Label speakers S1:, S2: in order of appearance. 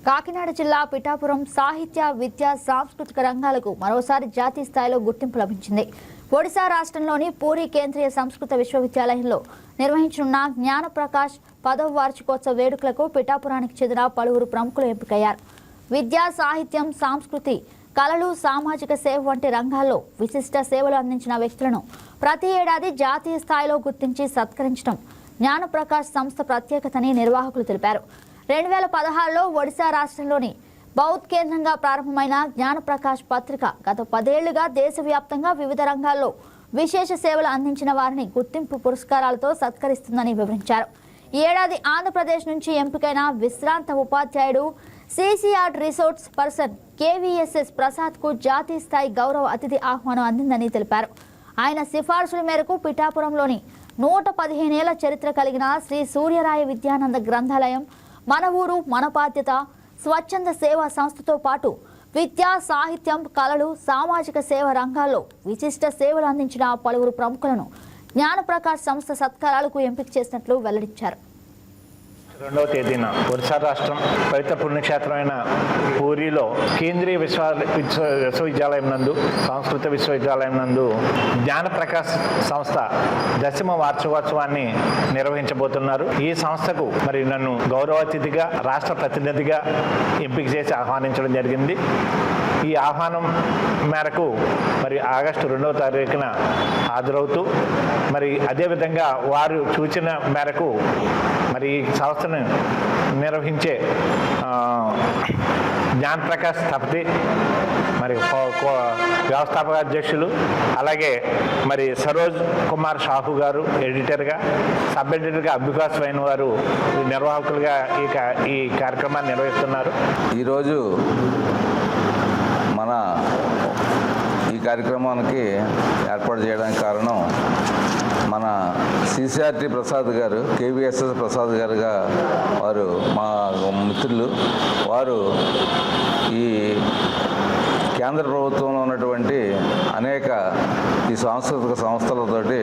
S1: కాకినాడ జిల్లా పిఠాపురం సాహిత్య, విద్య, సాంస్కృతిక రంగాలకు మరోసారి జాతీయ స్థాయిలో గుర్తింపు లభించింది. ఒడిశా రాష్ట్రంలోని పూరీ కేంద్రీయ సంస్కృత విశ్వవిద్యాలయంలో నిర్వహించనున్న జ్ఞానప్రకాశ్ 10వ వార్షికోత్సవ వేడుకలకు పిఠాపురానికి చెందిన పలువురు ప్రముఖులు ఎంపికయ్యారు. విద్య, సాహిత్యం, సంస్కృతి, కళలు, సామాజిక సేవ వంటి రంగాల్లో విశిష్ట సేవలు అందించిన వ్యక్తులను ప్రతి ఏడాది జాతీయ స్థాయిలో గుర్తించి సత్కరించడం జ్ఞానప్రకాశ్ సంస్థ ప్రత్యేకతని నిర్వాహకులు తెలిపారు. 2016లో ఒడిశా రాష్ట్రంలోని బౌద్ధ్ కేంద్రంగా ప్రారంభమైన జ్ఞానప్రకాశ్ పత్రిక గత 10 ఏళ్లుగా దేశవ్యాప్తంగా వివిధ రంగాల్లో విశేష సేవలు అందించిన వారిని గుర్తింపు పురస్కారాలతో సత్కరిస్తుందని వివరించారు. ఈ ఏడాది ఆంధ్రప్రదేశ్ నుంచి ఎంపికైన విశ్రాంత ఉపాధ్యాయుడు, సిసిఆర్ రిసోర్ట్స్ పర్సన్ కేవీఎస్ఎస్ ప్రసాద్కు జాతీయ స్థాయి గౌరవ అతిథి ఆహ్వానం అందిందని తెలిపారు. ఆయన సిఫార్సుల మేరకు పిఠాపురంలోని 115 ఏళ్ల చరిత్ర కలిగిన శ్రీ సూర్యరాయ విద్యానంద గ్రంథాలయం, మన ఊరు మన బాధ్యత స్వచ్ఛంద సేవా సంస్థతో పాటు విద్య, సాహిత్యం, కళలు, సామాజిక సేవ రంగాల్లో విశిష్ట సేవలు అందించిన పలువురు ప్రముఖులను జ్ఞానప్రకాశ్ సంస్థ సత్కారాలకు ఎంపిక చేసినట్లు వెల్లడించారు.
S2: 2వ తేదీన ఒడిశా రాష్ట్రం పవిత్ర పుణ్యక్షేత్రమైన పూరిలో కేంద్రీయ విశ్వవిద్యాలయం నందు, సంస్కృత విశ్వవిద్యాలయం నందు జ్ఞానప్రకాశ్ సంస్థ 10వ వార్షికోత్సవాన్ని నిర్వహించబోతున్నారు. ఈ సంస్థకు మరి నన్ను గౌరవ అతిథిగా, రాష్ట్ర ప్రతినిధిగా ఎంపిక చేసి ఆహ్వానించడం జరిగింది. ఈ ఆహ్వానం మేరకు మరి ఆగస్టు 2వ తారీఖున హాజరవుతూ మరి అదేవిధంగా వారు సూచన మేరకు మరి ఈ సంస్థను నిర్వహించే జ్ఞానప్రకాశ్ స్థపతి, మరి వ్యవస్థాపక అధ్యక్షులు, అలాగే మరి సరోజ్ కుమార్ షాహు గారు ఎడిటర్గా, సబ్ ఎడిటర్గా అబ్బికా స్వైన్ వారు నిర్వాహకులుగా ఈ కార్యక్రమాన్ని నిర్వహిస్తున్నారు.
S3: ఈరోజు మన ఈ కార్యక్రమానికి ఏర్పాటు చేయడానికి కారణం మన సిసిఆర్టీ ప్రసాద్ గారు, కేవీఎస్ఎస్ ప్రసాద్ గారుగా వారు మా మిత్రులు. వారు ఈ కేంద్ర ప్రభుత్వంలో ఉన్నటువంటి అనేక ఈ సాంస్కృతిక సంస్థలతోటి